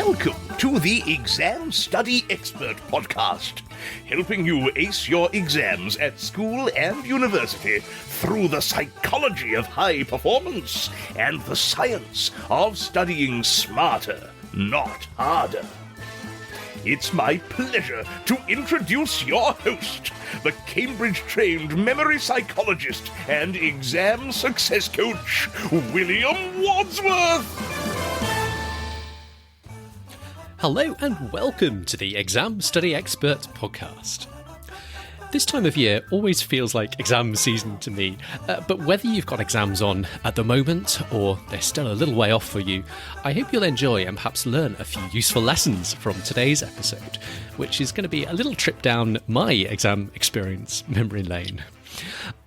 Welcome to the Exam Study Expert Podcast, helping you ace your exams at school and university through the psychology of high performance and the science of studying smarter, not harder. It's my pleasure to introduce your host, the Cambridge-trained memory psychologist and exam success coach, William Wadsworth. Hello and welcome to the Exam Study Expert Podcast. This time of year always feels like exam season to me, but whether you've got exams on at the moment or they're still a little way off for you, I hope you'll enjoy and perhaps learn a few useful lessons from today's episode, which is going to be a little trip down my exam experience memory lane.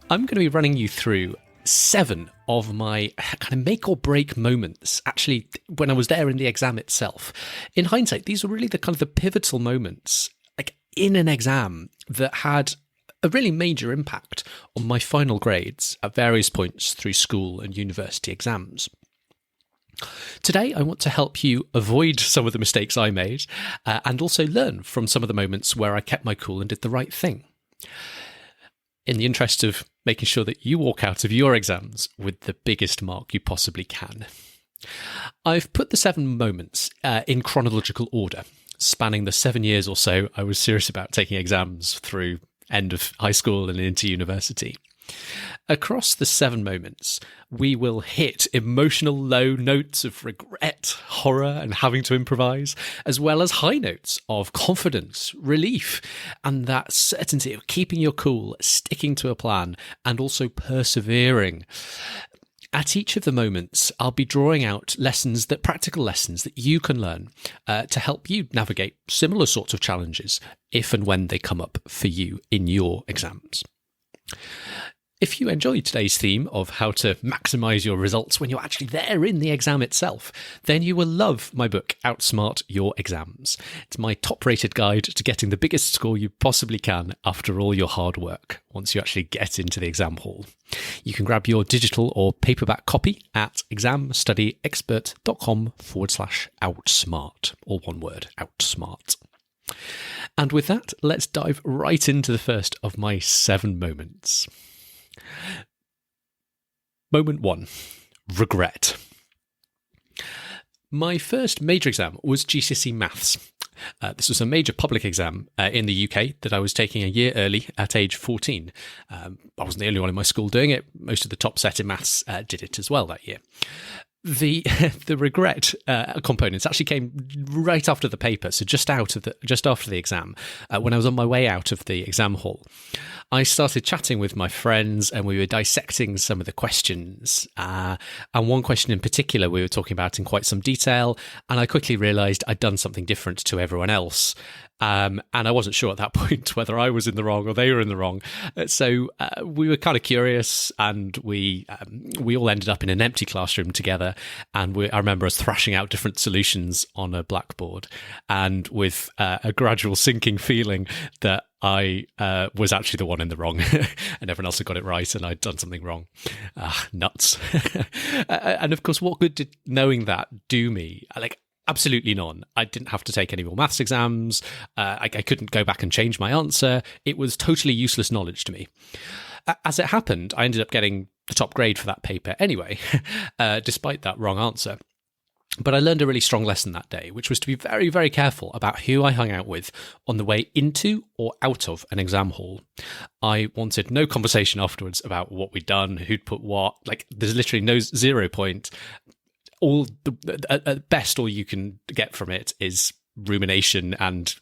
I'm going to be running you through 7 of my kind of make or break moments, actually, when I was there in the exam itself. In hindsight, these were really the kind of the pivotal moments, like in an exam, that had a really major impact on my final grades at various points through school and university exams. Today, I want to help you avoid some of the mistakes I made and also learn from some of the moments where I kept my cool and did the right thing, in the interest of making sure that you walk out of your exams with the biggest mark you possibly can. I've put the 7 moments in chronological order, spanning the 7 years or so I was serious about taking exams through end of high school and into university. Across the 7 moments, we will hit emotional low notes of regret, horror, and having to improvise, as well as high notes of confidence, relief, and that certainty of keeping your cool, sticking to a plan, and also persevering. At each of the moments, I'll be drawing out practical lessons that you can learn to help you navigate similar sorts of challenges if and when they come up for you in your exams. If you enjoyed today's theme of how to maximise your results when you're actually there in the exam itself, then you will love my book, Outsmart Your Exams. It's my top-rated guide to getting the biggest score you possibly can after all your hard work, once you actually get into the exam hall. You can grab your digital or paperback copy at examstudyexpert.com/outsmart, or one word, outsmart. And with that, let's dive right into the first of my 7 moments. Moment 1, regret. My first major exam was GCSE Maths. This was a major public exam in the UK that I was taking a year early at age 14. I wasn't the only one in my school doing it. Most of the top set in maths did it as well that year. The regret components actually came right after the paper, so just after the exam, when I was on my way out of the exam hall. I started chatting with my friends and we were dissecting some of the questions. And one question in particular we were talking about in quite some detail, and I quickly realised I'd done something different to everyone else. And I wasn't sure at that point whether I was in the wrong or they were in the wrong. So we were kind of curious, and we all ended up in an empty classroom together. And I remember us thrashing out different solutions on a blackboard, and with a gradual sinking feeling that I was actually the one in the wrong and everyone else had got it right and I'd done something wrong. Nuts. And of course, what good did knowing that do me? Absolutely none. I didn't have to take any more maths exams. I couldn't go back and change my answer. It was totally useless knowledge to me. As it happened, I ended up getting the top grade for that paper anyway, despite that wrong answer. But I learned a really strong lesson that day, which was to be very, very careful about who I hung out with on the way into or out of an exam hall. I wanted no conversation afterwards about what we'd done, who'd put what. There's literally no 0 point. At best, all you can get from it is rumination and,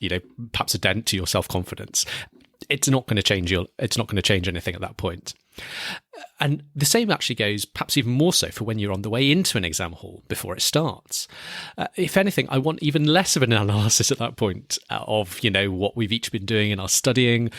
perhaps a dent to your self-confidence. It's not going to change anything at that point. And the same actually goes perhaps even more so for when you're on the way into an exam hall before it starts. If anything, I want even less of an analysis at that point of, what we've each been doing in our studying,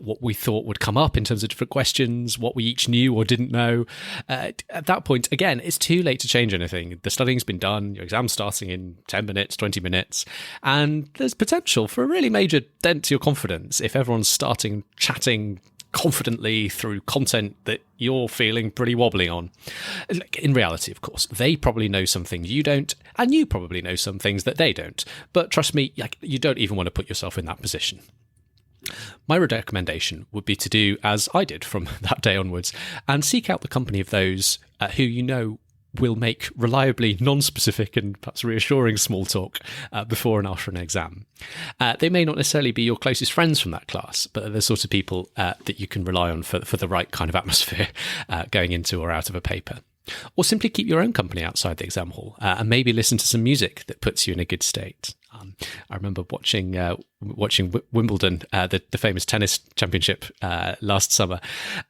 what we thought would come up in terms of different questions, what we each knew or didn't know. At that point, again, it's too late to change anything. The studying's been done, your exam's starting in 10 minutes, 20 minutes, and there's potential for a really major dent to your confidence if everyone's starting chatting confidently through content that you're feeling pretty wobbly on. In reality, of course, they probably know something you don't, And you probably know some things that they don't. But trust me, you don't even want to put yourself in that position. My recommendation would be to do as I did from that day onwards and seek out the company of those who you know will make reliably non-specific and perhaps reassuring small talk before and after an exam. They may not necessarily be your closest friends from that class, but they're the sort of people that you can rely on for the right kind of atmosphere going into or out of a paper. Or simply keep your own company outside the exam hall and maybe listen to some music that puts you in a good state. I remember watching Wimbledon, the famous tennis championship last summer,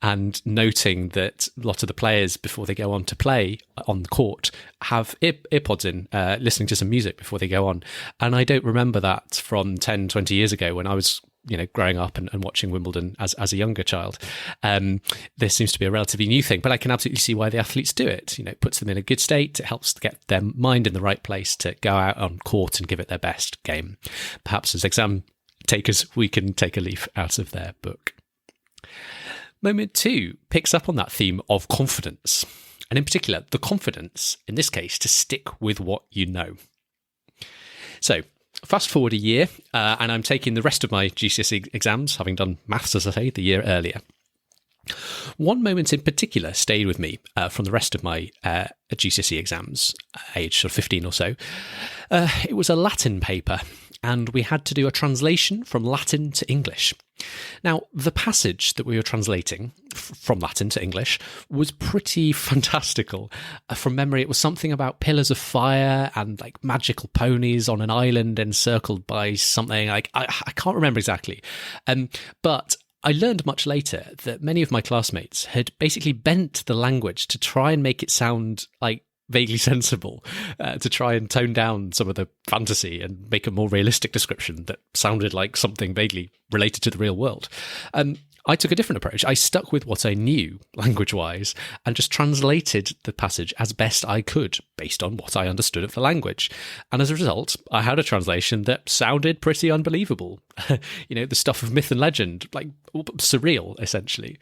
and noting that a lot of the players, before they go on to play on the court, have earpods in, listening to some music before they go on. And I don't remember that from 10, 20 years ago when I was growing up and watching Wimbledon as a younger child. This seems to be a relatively new thing, but I can absolutely see why the athletes do it. It puts them in a good state. It helps to get their mind in the right place to go out on court and give it their best game. Perhaps as exam takers, we can take a leaf out of their book. Moment 2 picks up on that theme of confidence, and in particular, the confidence, in this case, to stick with what you know. So, fast forward a year, and I'm taking the rest of my GCSE exams, having done maths, as I say, the year earlier. One moment in particular stayed with me from the rest of my GCSE exams, age sort of 15 or so. It was a Latin paper, and we had to do a translation from Latin to English. Now, the passage that we were translating from Latin to English was pretty fantastical. From memory, it was something about pillars of fire and magical ponies on an island encircled by something. I can't remember exactly. But I learned much later that many of my classmates had basically bent the language to try and make it sound vaguely sensible, to try and tone down some of the fantasy and make a more realistic description that sounded like something vaguely related to the real world. I took a different approach. I stuck with what I knew language-wise and just translated the passage as best I could based on what I understood of the language. And as a result, I had a translation that sounded pretty unbelievable. The stuff of myth and legend, surreal, essentially.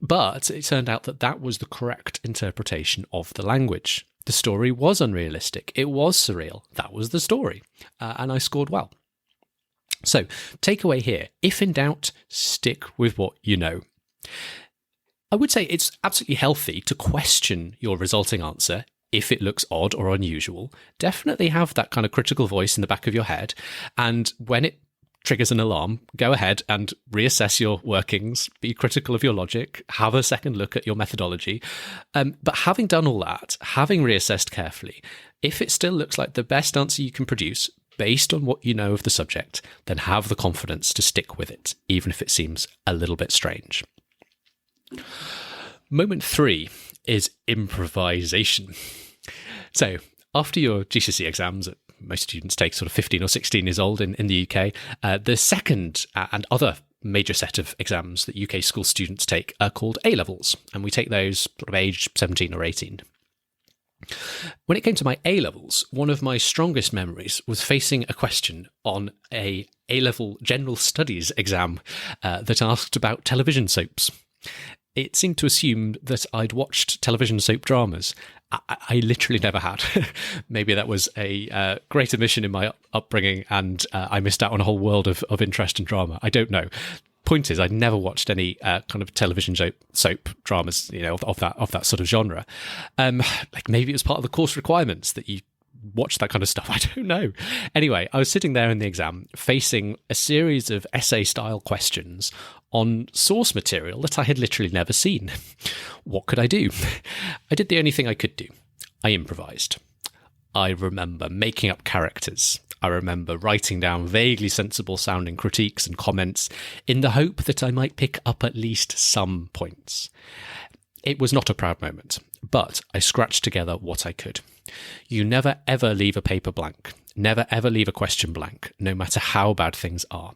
But it turned out that was the correct interpretation of the language. The story was unrealistic. It was surreal. That was the story. And I scored well. So, takeaway here, if in doubt, stick with what you know. I would say it's absolutely healthy to question your resulting answer if it looks odd or unusual. Definitely have that kind of critical voice in the back of your head. And when it triggers an alarm, go ahead and reassess your workings, be critical of your logic, have a second look at your methodology. But having done all that, having reassessed carefully, if it still looks like the best answer you can produce based on what you know of the subject, then have the confidence to stick with it, even if it seems a little bit strange. Moment 3 is improvisation. So, after your GCSE exams, most students take sort of 15 or 16 years old in the UK, the second and other major set of exams that UK school students take are called A-levels, and we take those sort of age 17 or 18. When it came to my A-levels, one of my strongest memories was facing a question on a A-level general studies exam that asked about television soaps. It seemed to assume that I'd watched television soap dramas. I literally never had. Maybe that was a great omission in my upbringing and I missed out on a whole world of interest in drama. I don't know. Point is, I'd never watched any kind of television soap dramas, of that sort of genre. Maybe it was part of the course requirements that you watch that kind of stuff. I don't know. Anyway, I was sitting there in the exam facing a series of essay-style questions on source material that I had literally never seen. What could I do? I did the only thing I could do. I improvised. I remember making up characters. I remember writing down vaguely sensible sounding critiques and comments in the hope that I might pick up at least some points. It was not a proud moment, but I scratched together what I could. You never ever leave a paper blank. Never ever leave a question blank, no matter how bad things are.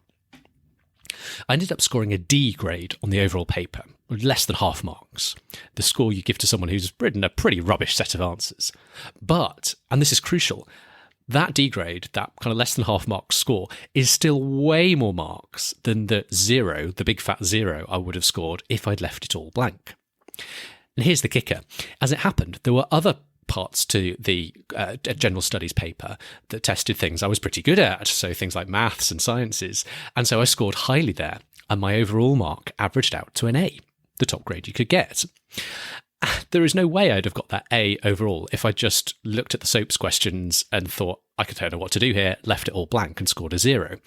I ended up scoring a D grade on the overall paper, with less than half marks, the score you give to someone who's written a pretty rubbish set of answers. But, and this is crucial, that D grade, that kind of less than half mark score, is still way more marks than the 0, the big fat 0 I would have scored if I'd left it all blank. And here's the kicker. As it happened, there were other parts to the general studies paper that tested things I was pretty good at, so things like maths and sciences, and so I scored highly there, and my overall mark averaged out to an A, the top grade you could get. There is no way I'd have got that A overall if I just looked at the SOAPs questions and thought, I don't know what to do here, left it all blank and scored a 0.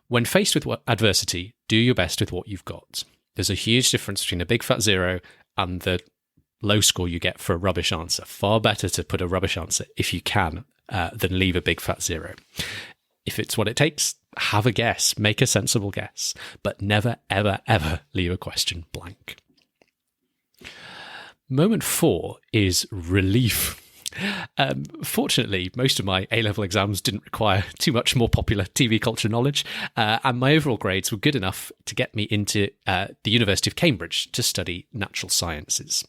When faced with adversity, do your best with what you've got. There's a huge difference between a big fat 0 and the low score you get for a rubbish answer. Far better to put a rubbish answer if you can than leave a big fat 0. If it's what it takes, have a guess, make a sensible guess, but never, ever, ever leave a question blank. Moment 4 is relief. Fortunately, most of my A-level exams didn't require too much more popular TV culture knowledge, and my overall grades were good enough to get me into the University of Cambridge to study natural sciences.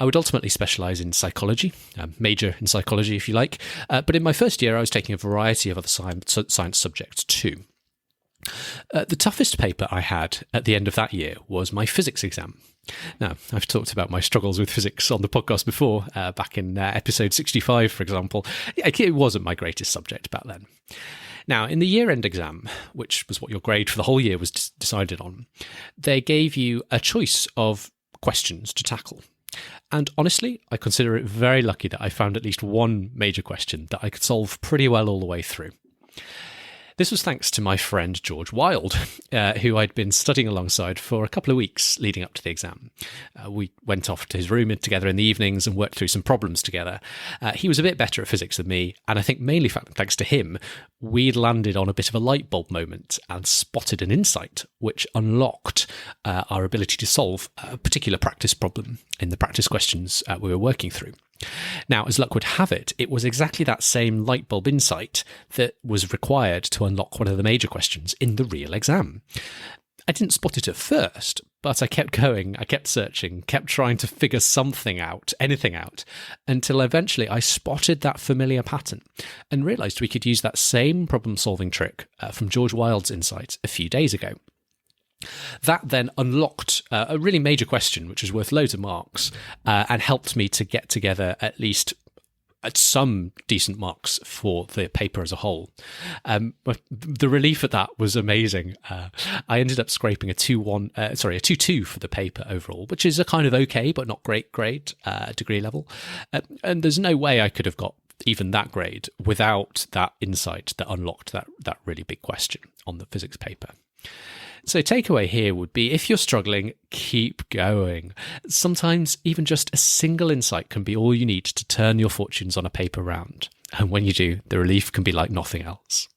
I would ultimately specialise in psychology, major in psychology if you like, but in my first year I was taking a variety of other science subjects too. The toughest paper I had at the end of that year was my physics exam. Now, I've talked about my struggles with physics on the podcast before, back in episode 65, for example. It wasn't my greatest subject back then. Now, in the year-end exam, which was what your grade for the whole year was decided on, they gave you a choice of questions to tackle. And honestly, I consider it very lucky that I found at least one major question that I could solve pretty well all the way through. This was thanks to my friend George Wilde, who I'd been studying alongside for a couple of weeks leading up to the exam. We went off to his room together in the evenings and worked through some problems together. He was a bit better at physics than me, and I think mainly thanks to him, we'd landed on a bit of a light bulb moment and spotted an insight which unlocked our ability to solve a particular practice problem in the practice questions we were working through. Now, as luck would have it, it was exactly that same light bulb insight that was required to unlock one of the major questions in the real exam. I didn't spot it at first, but I kept going, I kept searching, kept trying to figure something out, anything out, until eventually I spotted that familiar pattern and realised we could use that same problem-solving trick from George Wilde's insight a few days ago. That then unlocked a really major question, which was worth loads of marks, and helped me to get together at least some decent marks for the paper as a whole. The relief at that was amazing. I ended up scraping a 2-2 for the paper overall, which is a kind of okay but not great grade, degree level. And there's no way I could have got even that grade without that insight that unlocked that really big question on the physics paper. So takeaway here would be, if you're struggling, keep going. Sometimes even just a single insight can be all you need to turn your fortunes on a paper round. And when you do, the relief can be like nothing else.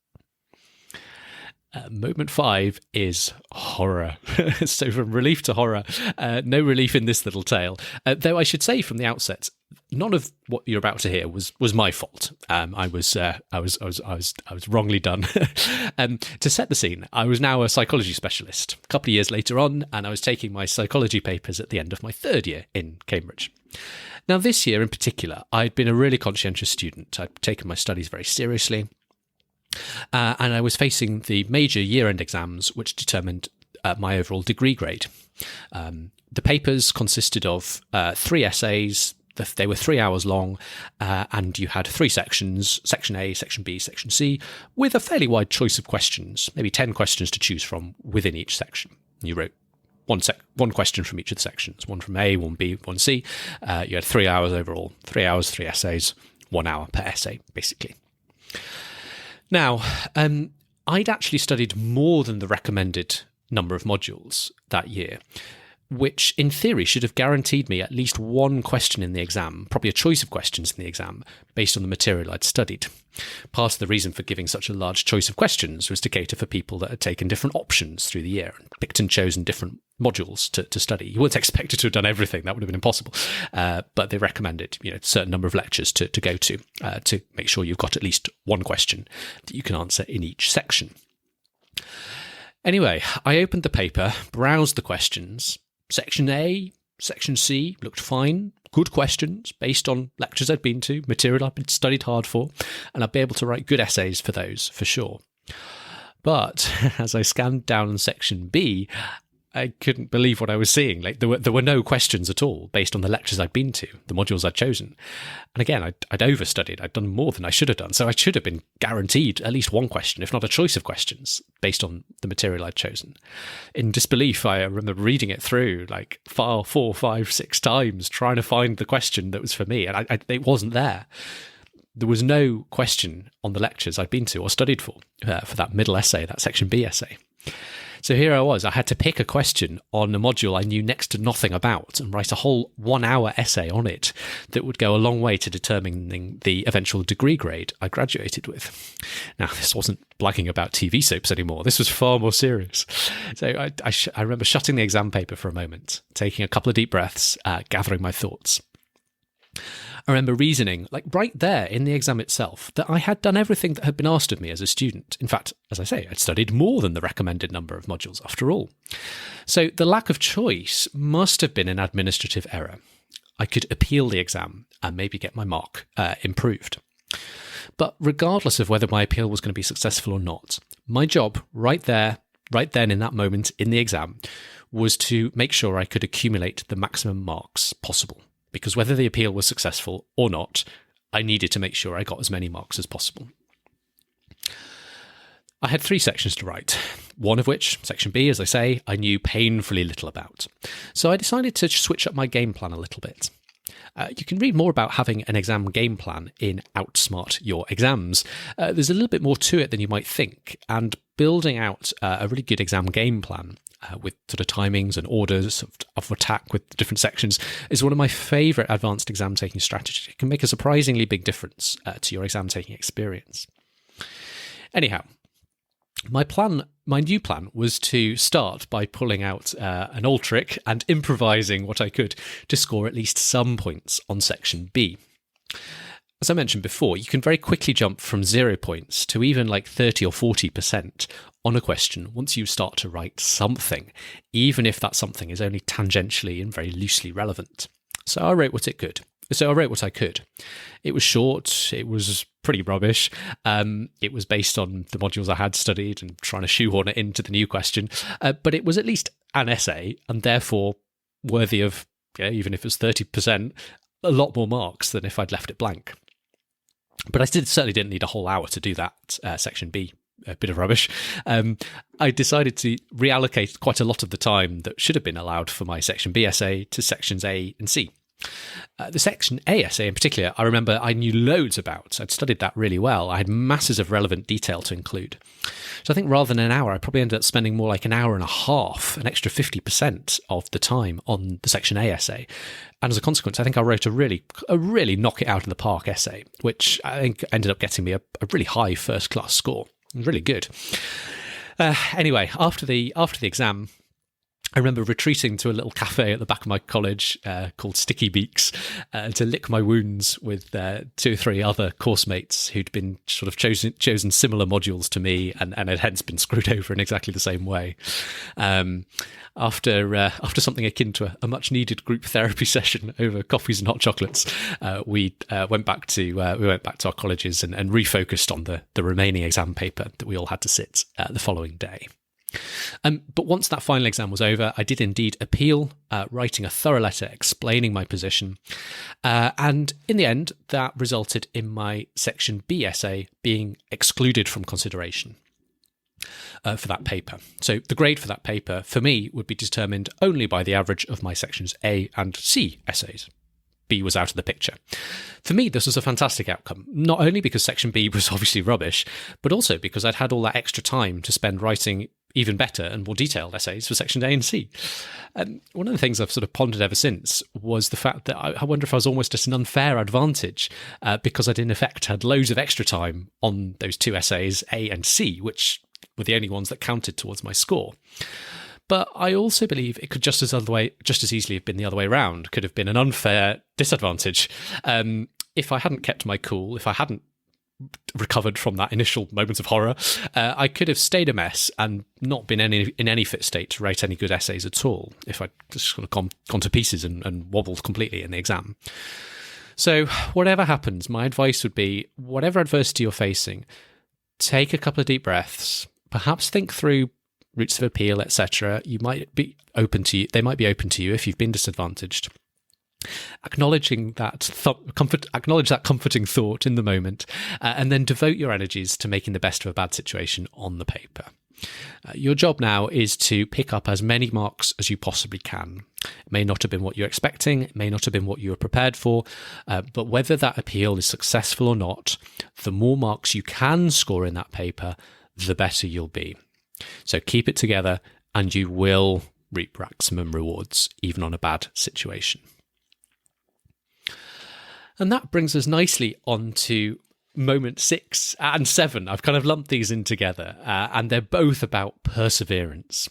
Moment 5 is horror. So from relief to horror, no relief in this little tale. Though I should say from the outset, none of what you're about to hear was my fault. I was wrongly done. To set the scene, I was now a psychology specialist a couple of years later on, and I was taking my psychology papers at the end of my third year in Cambridge. Now, this year in particular, I'd been a really conscientious student. I'd taken my studies very seriously. And I was facing the major year-end exams, which determined my overall degree grade. The papers consisted of 3 essays. They were 3 hours long, and you had 3 sections, Section A, Section B, Section C, with a fairly wide choice of questions, maybe 10 questions to choose from within each section. You wrote one question from each of the sections, one from A, one B, one C. You had 3 hours overall, 3 hours, 3 essays, 1 hour per essay, basically. Now, I'd actually studied more than the recommended number of modules that year, which in theory should have guaranteed me at least one question in the exam, probably a choice of questions in the exam, based on the material I'd studied. Part of the reason for giving such a large choice of questions was to cater for people that had taken different options through the year and picked and chosen different modules to study. You weren't expected to have done everything, that would have been impossible. But they recommended a certain number of lectures to go to make sure you've got at least one question that you can answer in each section. Anyway, I opened the paper, browsed the questions. Section A, Section C looked fine. Good questions based on lectures I'd been to, material I'd been studied hard for, and I'd be able to write good essays for those, for sure. But as I scanned down Section B, I couldn't believe what I was seeing. Like there were no questions at all based on the lectures I'd been to, the modules I'd chosen. And again, I'd overstudied. I'd done more than I should have done. So I should have been guaranteed at least one question, if not a choice of questions, based on the material I'd chosen. In disbelief, I remember reading it through like 4, 5, 6 times, trying to find the question that was for me. And it wasn't there. There was no question on the lectures I'd been to or studied for that middle essay, that section B essay. So here I was, I had to pick a question on a module I knew next to nothing about and write a whole 1-hour essay on it that would go a long way to determining the eventual degree grade I graduated with. Now, this wasn't blagging about TV soaps anymore. This was far more serious. So I remember shutting the exam paper for a moment, taking a couple of deep breaths, gathering my thoughts. I remember reasoning, like right there in the exam itself, that I had done everything that had been asked of me as a student. In fact, as I say, I'd studied more than the recommended number of modules after all. So the lack of choice must have been an administrative error. I could appeal the exam and maybe get my mark improved. But regardless of whether my appeal was going to be successful or not, my job right then in that moment in the exam was to make sure I could accumulate the maximum marks possible. Because whether the appeal was successful or not, I needed to make sure I got as many marks as possible. I had 3 sections to write, one of which, section B, as I say, I knew painfully little about. So I decided to switch up my game plan a little bit. You can read more about having an exam game plan in Outsmart Your Exams. There's a little bit more to it than you might think, and building out a really good exam game plan with sort of timings and orders of attack with different sections is one of my favourite advanced exam taking strategies. It can make a surprisingly big difference to your exam taking experience. Anyhow, my new plan was to start by pulling out an old trick and improvising what I could to score at least some points on section B. As I mentioned before, you can very quickly jump from 0 points to even like 30 or 40% on a question once you start to write something, even if that something is only tangentially and very loosely relevant. So I wrote what I could. It was short, it was pretty rubbish, it was based on the modules I had studied and trying to shoehorn it into the new question, but it was at least an essay and therefore worthy of, even if it was 30%, a lot more marks than if I'd left it blank. But I certainly didn't need a whole hour to do that section B, a bit of rubbish. I decided to reallocate quite a lot of the time that should have been allowed for my section B essay to sections A and C. The section A essay in particular, I remember I knew loads about. I'd studied that really well. I had masses of relevant detail to include. So I think rather than an hour, I probably ended up spending more like an hour and a half, an extra 50% of the time on the section A essay. And as a consequence, I think I wrote a really knock it out of the park essay, which I think ended up getting me a really high first class score. Really good. Anyway, after the exam, I remember retreating to a little cafe at the back of my college called Sticky Beaks to lick my wounds with 2 or 3 other course mates who'd been sort of chosen similar modules to me and had hence been screwed over in exactly the same way. After something akin to a much needed group therapy session over coffees and hot chocolates, we went back to our colleges and refocused on the remaining exam paper that we all had to sit the following day. But once that final exam was over, I did indeed appeal, writing a thorough letter explaining my position. And in the end, that resulted in my section B essay being excluded from consideration for that paper. So the grade for that paper, for me, would be determined only by the average of my sections A and C essays. B was out of the picture. For me, this was a fantastic outcome, not only because section B was obviously rubbish, but also because I'd had all that extra time to spend writing even better and more detailed essays for sections A and C. One of the things I've sort of pondered ever since was the fact that I wonder if I was almost at an unfair advantage because I'd in effect had loads of extra time on those 2 essays, A and C, which were the only ones that counted towards my score. But I also believe it could just as easily have been the other way around, could have been an unfair disadvantage. If I hadn't kept my cool, if I hadn't recovered from that initial moment of horror, I could have stayed a mess and not been in any fit state to write any good essays at all if I'd just kind of gone to pieces and wobbled completely in the exam. So whatever happens, my advice would be, whatever adversity you're facing, take a couple of deep breaths, perhaps think through routes of appeal, etc., they might be open to you if you've been disadvantaged. Acknowledge that comforting thought in the moment, and then devote your energies to making the best of a bad situation on the paper. Your job now is to pick up as many marks as you possibly can. It may not have been what you're expecting, it may not have been what you were prepared for, but whether that appeal is successful or not, the more marks you can score in that paper, the better you'll be. So keep it together and you will reap maximum rewards, even on a bad situation. And that brings us nicely on to moment 6 and 7. I've kind of lumped these in together, and they're both about perseverance.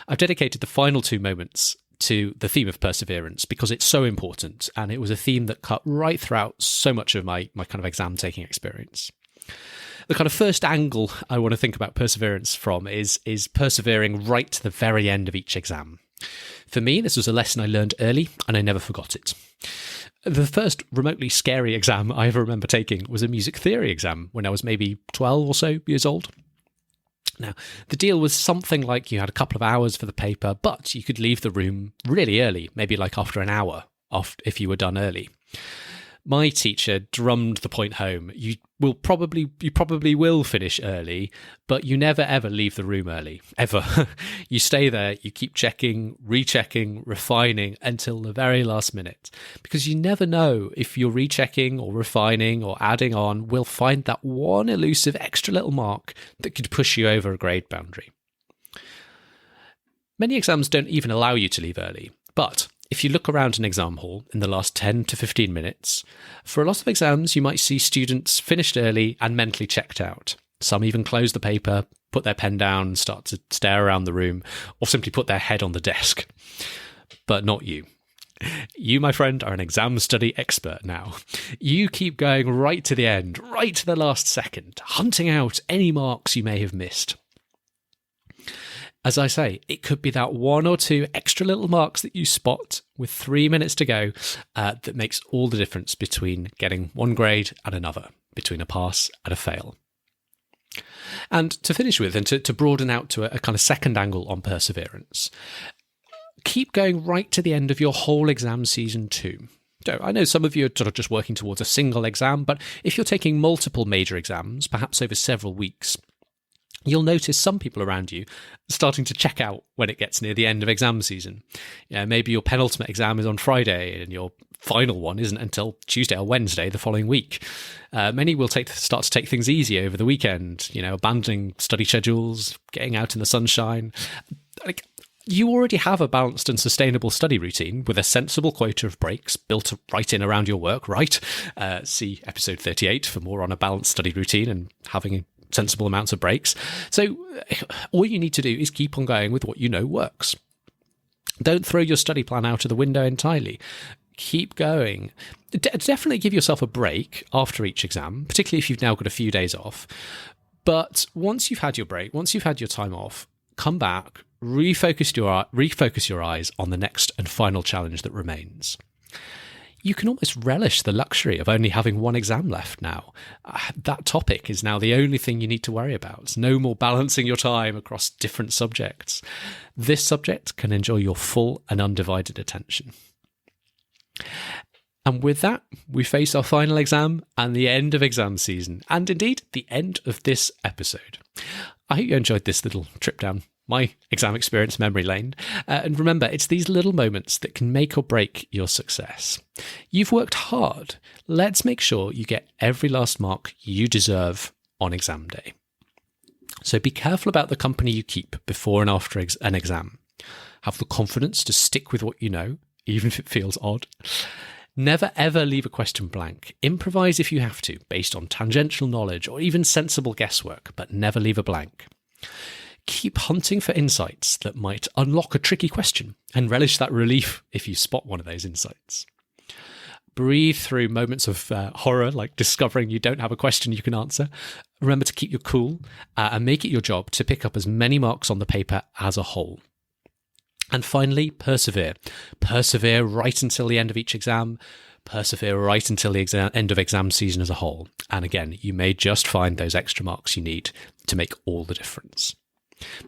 I've dedicated the final 2 moments to the theme of perseverance because it's so important, and it was a theme that cut right throughout so much of my kind of exam taking experience. The kind of first angle I want to think about perseverance from is persevering right to the very end of each exam. For me, this was a lesson I learned early, and I never forgot it. The first remotely scary exam I ever remember taking was a music theory exam when I was maybe 12 or so years old. Now, the deal was something like you had a couple of hours for the paper, but you could leave the room really early, maybe like after an hour if you were done early. My teacher drummed the point home. You probably will finish early, but you never ever leave the room early, ever. You stay there, you keep checking, rechecking, refining until the very last minute, because you never know if you're rechecking or refining or adding on will find that one elusive extra little mark that could push you over a grade boundary. Many exams don't even allow you to leave early, but if you look around an exam hall in the last 10 to 15 minutes, for a lot of exams you might see students finished early and mentally checked out. Some even close the paper, put their pen down and start to stare around the room, or simply put their head on the desk. But not you. You, my friend, are an exam study expert now. You keep going right to the end, right to the last second, hunting out any marks you may have missed. As I say, it could be that 1 or 2 extra little marks that you spot with 3 minutes to go that makes all the difference between getting one grade and another, between a pass and a fail. And to finish with, and to broaden out to a kind of second angle on perseverance, keep going right to the end of your whole exam season too. So I know some of you are sort of just working towards a single exam, but if you're taking multiple major exams, perhaps over several weeks, you'll notice some people around you starting to check out when it gets near the end of exam season. Maybe your penultimate exam is on Friday and your final one isn't until Tuesday or Wednesday the following week. Many will start to take things easy over the weekend, abandoning study schedules, getting out in the sunshine. You already have a balanced and sustainable study routine with a sensible quota of breaks built right in around your work, right? See episode 38 for more on a balanced study routine and having sensible amounts of breaks. So all you need to do is keep on going with what you know works. Don't throw your study plan out of the window entirely. Keep going. Definitely give yourself a break after each exam, particularly if you've now got a few days off. But once you've had your break, once you've had your time off, come back, refocus your eyes on the next and final challenge that remains. You can almost relish the luxury of only having one exam left now. That topic is now the only thing you need to worry about. No more balancing your time across different subjects. This subject can enjoy your full and undivided attention. And with that, we face our final exam and the end of exam season, and indeed the end of this episode. I hope you enjoyed this little trip down my exam experience memory lane. And remember, it's these little moments that can make or break your success. You've worked hard. Let's make sure you get every last mark you deserve on exam day. So be careful about the company you keep before and after an exam. Have the confidence to stick with what you know, even if it feels odd. Never ever leave a question blank. Improvise if you have to, based on tangential knowledge or even sensible guesswork, but never leave a blank. Keep hunting for insights that might unlock a tricky question and relish that relief if you spot one of those insights. Breathe through moments of horror, like discovering you don't have a question you can answer. Remember to keep your cool and make it your job to pick up as many marks on the paper as a whole. And finally, persevere. Persevere right until the end of each exam. Persevere right until the end of exam season as a whole. And again, you may just find those extra marks you need to make all the difference.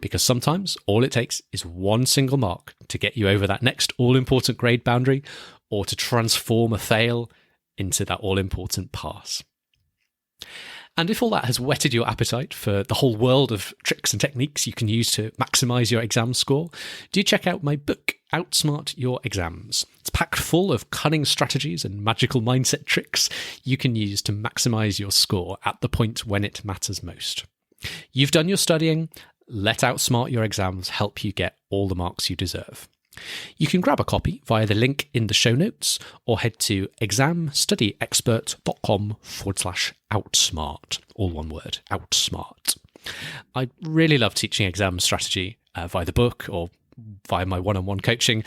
Because sometimes all it takes is one single mark to get you over that next all-important grade boundary, or to transform a fail into that all-important pass. And if all that has whetted your appetite for the whole world of tricks and techniques you can use to maximise your exam score, do check out my book, Outsmart Your Exams. It's packed full of cunning strategies and magical mindset tricks you can use to maximise your score at the point when it matters most. You've done your studying. Let Outsmart Your Exams help you get all the marks you deserve. You can grab a copy via the link in the show notes, or head to examstudyexpert.com/outsmart. All one word, outsmart. I really love teaching exam strategy via the book or via my one-on-one coaching,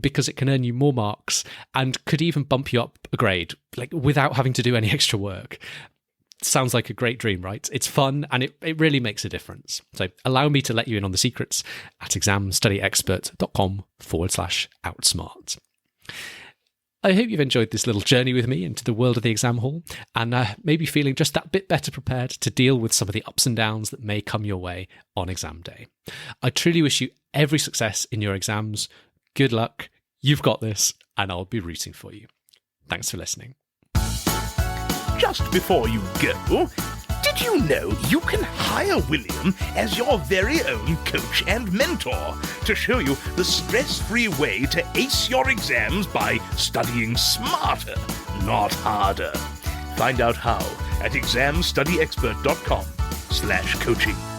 because it can earn you more marks and could even bump you up a grade, like without having to do any extra work. Sounds like a great dream, right? It's fun and it really makes a difference. So allow me to let you in on the secrets at examstudyexpert.com/outsmart. I hope you've enjoyed this little journey with me into the world of the exam hall, and maybe feeling just that bit better prepared to deal with some of the ups and downs that may come your way on exam day. I truly wish you every success in your exams. Good luck. You've got this, and I'll be rooting for you. Thanks for listening. Just before you go, did you know you can hire William as your very own coach and mentor to show you the stress-free way to ace your exams by studying smarter, not harder? Find out how at examstudyexpert.com/coaching.